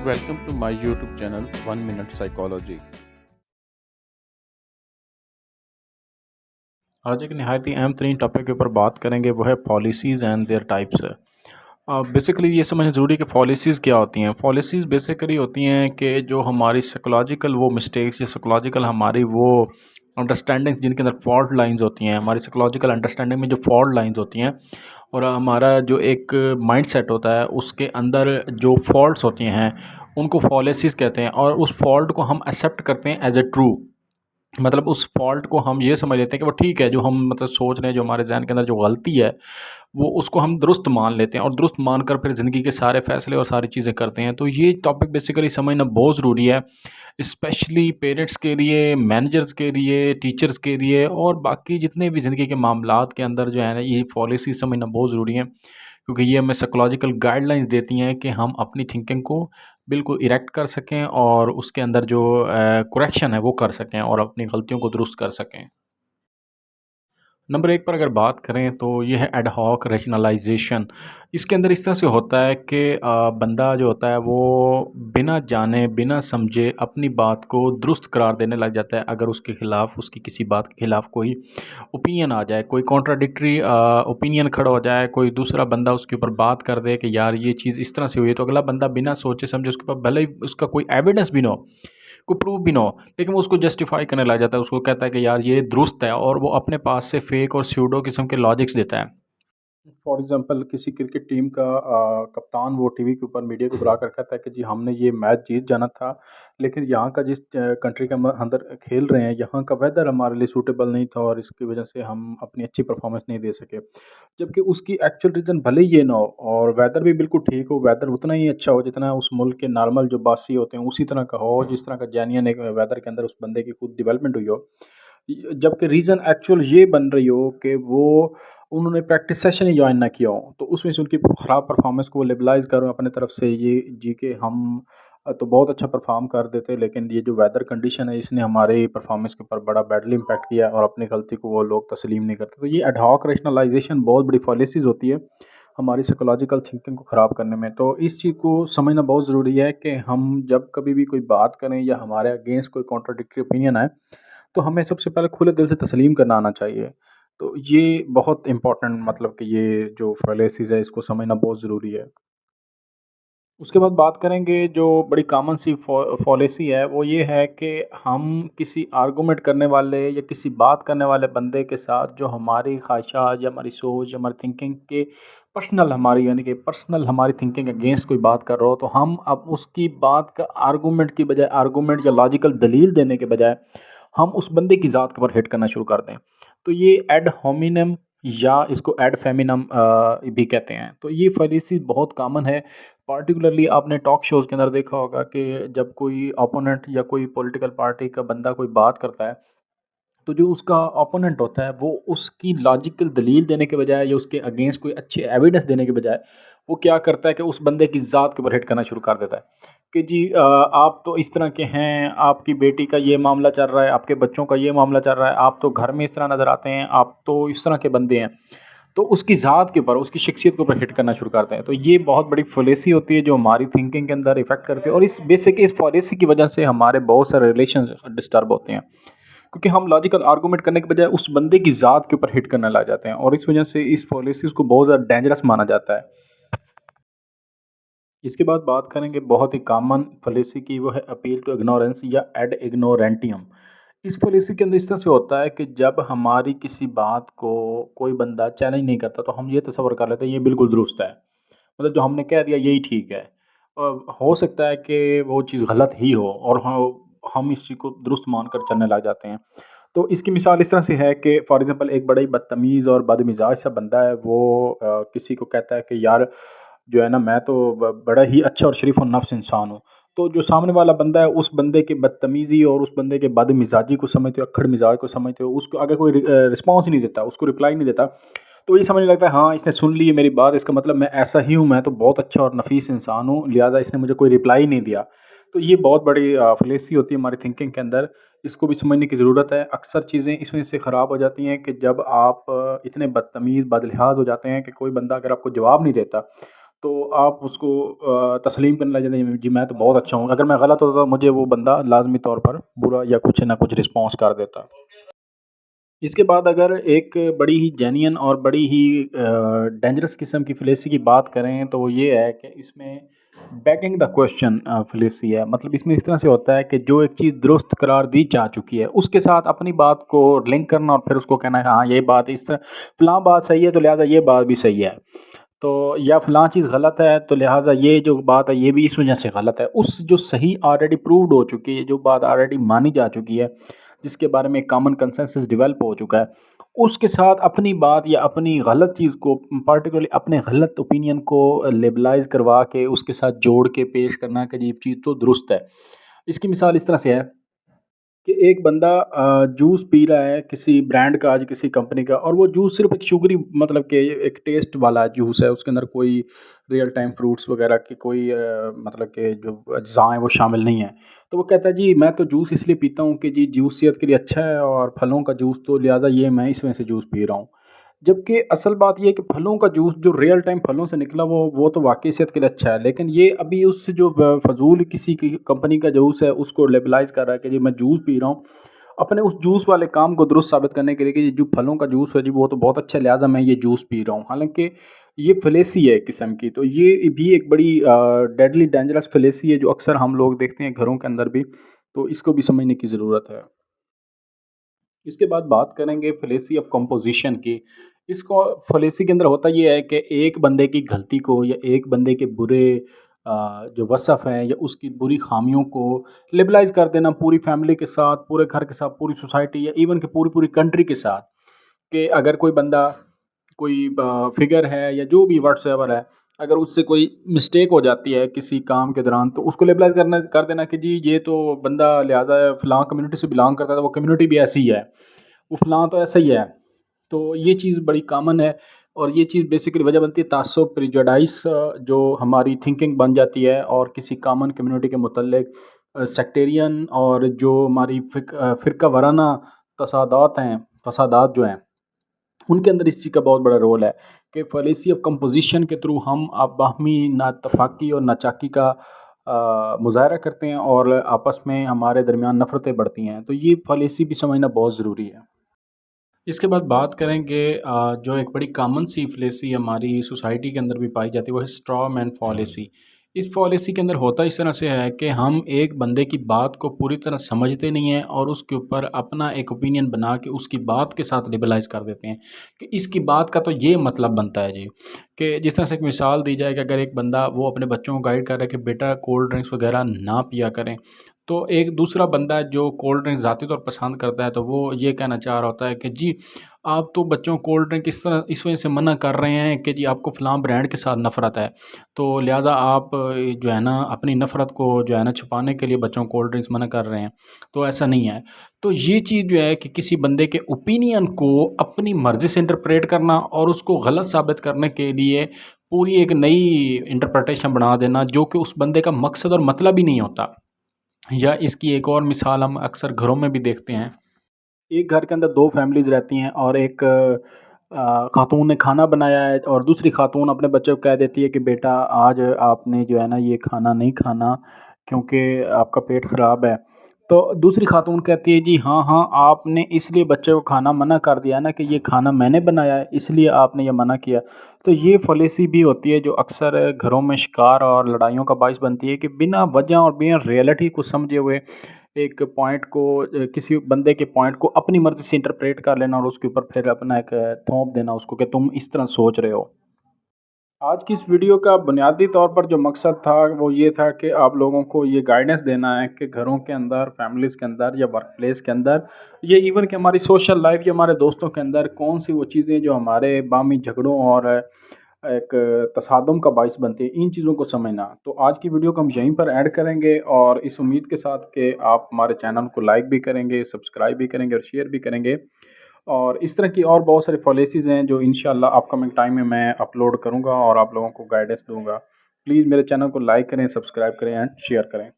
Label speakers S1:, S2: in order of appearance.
S1: Welcome to my YouTube channel 1 Minute Psychology. आज एक नहायत ही अहम तरीन टॉपिक के ऊपर बात करेंगे, वो है पॉलिसीज़ एंड देयर टाइप्स है। बेसिकली ये समझना ज़रूरी है कि पॉलिसीज़ क्या होती हैं। पॉलिसीज़ बेसिकली होती हैं कि जो हमारी साइकोलॉजिकल वो मिस्टेक्स या साइकोलॉजिकल हमारी वो अंडरस्टैंडिंग्स जिनके अंदर फॉल्ट लाइंस होती हैं, हमारी साइकोलॉजिकल अंडरस्टैंडिंग में जो फॉल्ट लाइंस होती हैं और हमारा जो एक माइंड सेट होता है उसके अंदर जो फॉल्ट्स होती हैं उनको पॉलिसीज़ कहते हैं और उस फॉल्ट को हम एक्सेप्ट करते हैं एज ए ट्रू। मतलब उस फॉल्ट को हम ये समझ लेते हैं कि वो ठीक है, जो हम मतलब सोच रहे हैं, जो हमारे ज़हन के अंदर जो गलती है वो उसको हम दुरुस्त मान लेते हैं और दुरुस्त मानकर फिर ज़िंदगी के सारे फ़ैसले और सारी चीज़ें करते हैं। तो ये टॉपिक बेसिकली समझना बहुत ज़रूरी है, स्पेशली पेरेंट्स के लिए, मैनेजर्स के लिए, टीचर्स के लिए और बाकी जितने भी ज़िंदगी के मामलात के अंदर जो है ना, ये पॉलिसी समझना बहुत ज़रूरी है, क्योंकि ये हमें साइकोलॉजिकल गाइडलाइंस देती हैं कि हम अपनी थिंकिंग को बिल्कुल इरेक्ट कर सकें और उसके अंदर जो करेक्शन है वो कर सकें और अपनी गलतियों को दुरुस्त कर सकें। नंबर 1 पर अगर बात करें तो ये है एड हॉक रैशनलाइजेशन। इसके अंदर इस तरह से होता है कि बंदा जो होता है वो बिना जाने, बिना समझे अपनी बात को दुरुस्त करार देने लग जाता है अगर उसके खिलाफ, उसकी किसी बात के खिलाफ कोई ओपिनियन आ जाए, कोई कॉन्ट्राडिक्टरी ओपिनियन खड़ा हो जाए, कोई दूसरा बंदा उसके ऊपर बात कर दे कि यार ये चीज़ इस तरह से हुई है, तो अगला बंदा बिना सोचे समझे, उसके पास भले ही उसका कोई एविडेंस भी ना हो, कोई प्रूफ भी ना हो, लेकिन वो उसको जस्टिफाई करने लग जाता है, उसको कहता है कि यार ये दुरुस्त है और वो अपने पास से फेक और स्यूडो किस्म के लॉजिक्स देता है। फॉर एग्जांपल किसी क्रिकेट टीम का कप्तान वो टीवी के ऊपर मीडिया को बुला कर कहता है कि जी हमने ये मैच जीत जाना था, लेकिन यहाँ का जिस कंट्री के हम अंदर खेल रहे हैं यहाँ का वेदर हमारे लिए सूटेबल नहीं था और इसकी वजह से हम अपनी अच्छी परफॉर्मेंस नहीं दे सके। जबकि उसकी एक्चुअल रीज़न भले ही ये ना हो और वेदर भी बिल्कुल ठीक हो, वेदर उतना ही अच्छा हो जितना उस मुल्क के नॉर्मल जो बासी होते हैं उसी तरह का हो, जिस तरह का जेन्युइन एक वेदर के अंदर उस बंदे की खुद डेवलपमेंट हुई हो। जबकि रीज़न एक्चुअल ये बन रही हो कि वो उन्होंने प्रैक्टिस सेशन ही जॉइन ना किया हो, तो उसमें से उनकी ख़राब परफॉर्मेंस को वो लिबलाइज़ करो अपने तरफ से ये जी के हम तो बहुत अच्छा परफॉर्म कर देते, लेकिन ये जो वेदर कंडीशन है इसने हमारे परफॉर्मेंस के ऊपर बड़ा बैडली इम्पैक्ट किया है और अपनी गलती को वो लोग तस्लीम नहीं करते। तो ये एडहॉक रैशनलाइजेशन बहुत बड़ी पॉलिसीज़ होती है हमारी साइकोलॉजिकल थिंकिंग को ख़राब करने में। तो इस चीज़ को समझना बहुत ज़रूरी है कि हम जब कभी भी कोई बात करें या हमारे अगेंस्ट कोई कॉन्ट्राडिक्टरी ओपिनियन आए, तो हमें सबसे पहले खुले दिल से तस्लीम करना आना चाहिए। तो ये बहुत इम्पोर्टेंट मतलब कि ये जो फ़ैलेसिस है इसको समझना बहुत ज़रूरी है। उसके बाद बात करेंगे जो बड़ी कॉमन सी फ़ॉलेसी है वो ये है कि हम किसी आर्गुमेंट करने वाले या किसी बात करने वाले बंदे के साथ जो हमारी ख़्वाहिशात या हमारी सोच या हमारी थिंकिंग के पर्सनल हमारी यानी कि पर्सनल हमारी थिंकिंग अगेंस्ट कोई बात कर रहा हो, तो हम अब उसकी बात का आर्गुमेंट की बजाय, आर्गुमेंट या लॉजिकल दलील देने के बजाय हम उस बंदे की ज़ात के ऊपर हिट करना शुरू कर दें। तो ये एड होमिनम या इसको एड फेमिनम भी कहते हैं। तो ये फ़ैलिसी बहुत कॉमन है। पार्टिकुलरली आपने टॉक शोज़ के अंदर देखा होगा कि जब कोई ओपोनेंट या कोई पॉलिटिकल पार्टी का बंदा कोई बात करता है, तो जो उसका ओपोनेंट होता है वो उसकी लॉजिकल दलील देने के बजाय या उसके अगेंस्ट कोई अच्छे एविडेंस देने के बजाय वो क्या करता है कि उस बंदे की ज़ात के ऊपर हिट करना शुरू कर देता है कि जी आप तो इस तरह के हैं, आपकी बेटी का ये मामला चल रहा है, आपके बच्चों का ये मामला चल रहा है, आप तो घर में इस तरह नज़र आते हैं, आप तो इस तरह के बंदे हैं। तो उसकी ज़ात के ऊपर, उसकी शख्सियत के ऊपर हिट करना शुरू करते हैं। तो ये बहुत बड़ी फ़ॉलेसी होती है जो हमारी थिंकिंग के अंदर इफ़ेक्ट करती है और इस बेसिक इस फ़ॉलेसी की वजह से हमारे बहुत सारे रिलेशंस डिस्टर्ब होते हैं। क्योंकि हम लॉजिकल आर्गुमेंट करने के बजाय उस बंदे की ज़ात के ऊपर हिट करने लग जाते हैं और इस वजह से इस पॉलिसीज़ को बहुत ज़्यादा डेंजरस माना जाता है। इसके बाद बात करेंगे बहुत ही कॉमन पॉलिसी की, वो है अपील टू इग्नोरेंस या एड इग्नोरेंटियम। इस पॉलिसी के अंदर इस तरह से होता है कि जब हमारी किसी बात को कोई बंदा चैलेंज नहीं करता तो हम ये तसव्वुर कर लेते हैं ये बिल्कुल दुरुस्त है। मतलब जो हमने कह दिया यही ठीक है। हो सकता है कि वो चीज़ गलत ही हो और हम इस चीज़ को दुरुस्त मानकर चलने लग जाते हैं। तो इसकी मिसाल इस तरह से है कि फॉर एग्ज़ाम्पल एक बड़ा ही बदतमीज़ और बदमिज़ाज सा बंदा है, वो किसी को कहता है कि यार जो है ना मैं तो बड़ा ही अच्छा और शरीफ और नफ्स इंसान हूँ। तो जो सामने वाला बंदा है उस बंदे की बदतमीज़ी और उस बंदे के बदमिज़ाजी को समझते हो, अक्खड़ मिजाज को समझते हो, उसको आगे कोई रिस्पॉन्स ही नहीं देता, उसको रिप्लाई नहीं देता। तो ये समझने लगता है हाँ इसने सुन ली है मेरी बात, इसका मतलब मैं ऐसा ही हूँ, मैं तो बहुत अच्छा और नफीस इंसान हूँ, लिहाजा इसने मुझे कोई रिप्लाई नहीं दिया। तो ये बहुत बड़ी फ़लेसी होती है हमारी थिंकिंग के अंदर। इसको भी समझने की ज़रूरत है। अक्सर चीज़ें इस वजह से ख़राब हो जाती हैं कि जब आप इतने बदतमीज़, बदलिहाज़ हो जाते हैं कि कोई बंदा अगर आपको जवाब नहीं देता, تو آپ اس کو تسلیم کرنے لگ جائیں جی میں تو بہت اچھا ہوں، اگر میں غلط ہوتا تو مجھے وہ بندہ لازمی طور پر برا یا کچھ نہ کچھ رسپانس کر دیتا۔ اس کے بعد اگر ایک بڑی ہی جینین اور بڑی ہی ڈینجرس قسم کی فلیسی کی بات کریں تو وہ یہ ہے کہ اس میں بیکنگ دا کوشچن فلیسی ہے، مطلب اس میں اس طرح سے ہوتا ہے کہ جو ایک چیز درست قرار دی جا چکی ہے اس کے ساتھ اپنی بات کو لنک کرنا اور پھر اس کو کہنا ہے ہاں یہ بات اس طرح فلاں بات صحیح ہے تو لہٰذا یہ بات بھی صحیح ہے، تو یا فلاں چیز غلط ہے تو لہٰذا یہ جو بات ہے یہ بھی اس وجہ سے غلط ہے، اس جو صحیح آلریڈی پرووڈ ہو چکی ہے، جو بات آلریڈی مانی جا چکی ہے، جس کے بارے میں کامن کنسنسس ڈیولپ ہو چکا ہے، اس کے ساتھ اپنی بات یا اپنی غلط چیز کو پارٹیکولرلی اپنے غلط اوپینین کو لیبلائز کروا کے اس کے ساتھ جوڑ کے پیش کرنا کہ یہ چیز تو درست ہے۔ اس کی مثال اس طرح سے ہے کہ ایک بندہ جوس پی رہا ہے کسی برانڈ کا، آج کسی کمپنی کا، اور وہ جوس صرف ایک شوگری مطلب کہ ایک ٹیسٹ والا جوس ہے، اس کے اندر کوئی ریئل ٹائم فروٹس وغیرہ کی کوئی مطلب کہ جو اجزاء ہیں وہ شامل نہیں ہیں، تو وہ کہتا ہے جی میں تو جوس اس لیے پیتا ہوں کہ جی جوس صحت کے لیے اچھا ہے اور پھلوں کا جوس تو لہٰذا یہ میں اس وجہ سے جوس پی رہا ہوں، جبکہ اصل بات یہ ہے کہ پھلوں کا جوس جو ریئل ٹائم پھلوں سے نکلا وہ تو واقعی صحت کے لیے اچھا ہے، لیکن یہ ابھی اس جو فضول کسی کی کمپنی کا جوس ہے اس کو لیبلائز کر رہا ہے کہ جی میں جوس پی رہا ہوں اپنے اس جوس والے کام کو درست ثابت کرنے کے لیے کہ جو پھلوں کا جوس ہے جی وہ تو بہت اچھا ہے لہٰذا میں یہ جوس پی رہا ہوں، حالانکہ یہ فلیسی ہے ایک قسم کی، تو یہ بھی ایک بڑی ڈیڈلی ڈینجرس فلیسی ہے جو اکثر ہم لوگ دیکھتے ہیں گھروں کے اندر بھی، تو اس کو بھی سمجھنے کی ضرورت ہے۔ اس کے بعد بات کریں گے فلیسی آف کمپوزیشن کی۔ اس کو فلیسی کے اندر ہوتا یہ ہے کہ ایک بندے کی غلطی کو یا ایک بندے کے برے جو وصف ہیں یا اس کی بری خامیوں کو لیبلائز کر دینا پوری فیملی کے ساتھ، پورے گھر کے ساتھ، پوری سوسائٹی یا ایون کہ پوری کنٹری کے ساتھ، کہ اگر کوئی بندہ کوئی فگر ہے یا جو بھی واٹس ایور ہے، اگر اس سے کوئی مسٹیک ہو جاتی ہے کسی کام کے دوران تو اس کو لیبلائز کر دینا کہ جی یہ تو بندہ لہٰذا فلاں کمیونٹی سے بلانگ کرتا ہے، وہ کمیونٹی بھی ایسی ہی ہے، وہ فلاں تو ایسا ہی ہے، تو یہ چیز بڑی کامن ہے، اور یہ چیز بیسیکلی وجہ بنتی ہے تعصب پریجوڈائس جو ہماری تھنکنگ بن جاتی ہے اور کسی کامن کمیونٹی کے متعلق سیکٹیرین اور جو ہماری فرقہ وارانہ فسادات جو ہیں ان کے اندر اس چیز کا بہت بڑا رول ہے کہ فلیسی آف کمپوزیشن کے تھرو ہم باہمی ناتفاقی اور ناچاکی کا مظاہرہ کرتے ہیں اور آپس میں ہمارے درمیان نفرتیں بڑھتی ہیں، تو یہ فلیسی بھی سمجھنا بہت ضروری ہے۔ اس کے بعد بات کریں گے جو ایک بڑی کامن سی فلیسی ہماری سوسائٹی کے اندر بھی پائی جاتی ہے وہ ہے اسٹرا مین فالیسی۔ اس فالیسی کے اندر ہوتا اس طرح سے ہے کہ ہم ایک بندے کی بات کو پوری طرح سمجھتے نہیں ہیں اور اس کے اوپر اپنا ایک اوپینین بنا کے اس کی بات کے ساتھ لیبلائز کر دیتے ہیں کہ اس کی بات کا تو یہ مطلب بنتا ہے جی، کہ جس طرح سے ایک مثال دی جائے کہ اگر ایک بندہ وہ اپنے بچوں کو گائیڈ کر رہا ہے کہ بیٹا کولڈ ڈرنکس وغیرہ نہ پیا کریں، تو ایک دوسرا بندہ جو کولڈ ڈرنک ذاتی طور پسند کرتا ہے تو وہ یہ کہنا چاہ رہا ہوتا ہے کہ جی آپ تو بچوں کو کولڈ ڈرنک اس وجہ سے منع کر رہے ہیں کہ جی آپ کو فلاں برانڈ کے ساتھ نفرت ہے، تو لہٰذا آپ جو ہے نا اپنی نفرت کو جو ہے نا چھپانے کے لیے بچوں کو کولڈ ڈرنکس منع کر رہے ہیں، تو ایسا نہیں ہے۔ تو یہ چیز جو ہے کہ کسی بندے کے اوپینین کو اپنی مرضی سے انٹرپریٹ کرنا اور اس کو غلط ثابت کرنے کے لیے پوری ایک نئی انٹرپریٹیشن بنا دینا جو کہ اس بندے کا مقصد اور مطلب ہی نہیں ہوتا۔ یا اس کی ایک اور مثال ہم اکثر گھروں میں بھی دیکھتے ہیں، ایک گھر کے اندر دو فیملیز رہتی ہیں اور ایک خاتون نے کھانا بنایا ہے اور دوسری خاتون اپنے بچے کو کہہ دیتی ہے کہ بیٹا آج آپ نے جو ہے نا یہ کھانا نہیں کھانا کیونکہ آپ کا پیٹ خراب ہے، تو دوسری خاتون کہتی ہے جی ہاں ہاں آپ نے اس لیے بچے کو کھانا منع کر دیا نا کہ یہ کھانا میں نے بنایا ہے اس لیے آپ نے یہ منع کیا، تو یہ فلیسی بھی ہوتی ہے جو اکثر گھروں میں شکار اور لڑائیوں کا باعث بنتی ہے کہ بنا وجہ اور بنا ریئلٹی کو سمجھے ہوئے ایک پوائنٹ کو کسی بندے کے پوائنٹ کو اپنی مرضی سے انٹرپریٹ کر لینا اور اس کے اوپر پھر اپنا ایک تھوپ دینا اس کو کہ تم اس طرح سوچ رہے ہو۔ آج کی اس ویڈیو کا بنیادی طور پر جو مقصد تھا وہ یہ تھا کہ آپ لوگوں کو یہ گائیڈنس دینا ہے کہ گھروں کے اندر، فیملیز کے اندر یا ورک پلیس کے اندر، یہ ایون کہ ہماری سوشل لائف یا ہمارے دوستوں کے اندر کون سی وہ چیزیں جو ہمارے باہمی جھگڑوں اور ایک تصادم کا باعث بنتی ہے، ان چیزوں کو سمجھنا۔ تو آج کی ویڈیو کو ہم یہیں پر ایڈ کریں گے اور اس امید کے ساتھ کہ آپ ہمارے چینل کو لائک بھی کریں گے، سبسکرائب بھی کریں گے اور شیئر بھی کریں گے، اور اس طرح کی اور بہت ساری پالیسیز ہیں جو انشاءاللہ اپ کمنگ ٹائم میں اپلوڈ کروں گا اور آپ لوگوں کو گائیڈنس دوں گا۔ پلیز میرے چینل کو لائک کریں، سبسکرائب کریں اینڈ شیئر کریں۔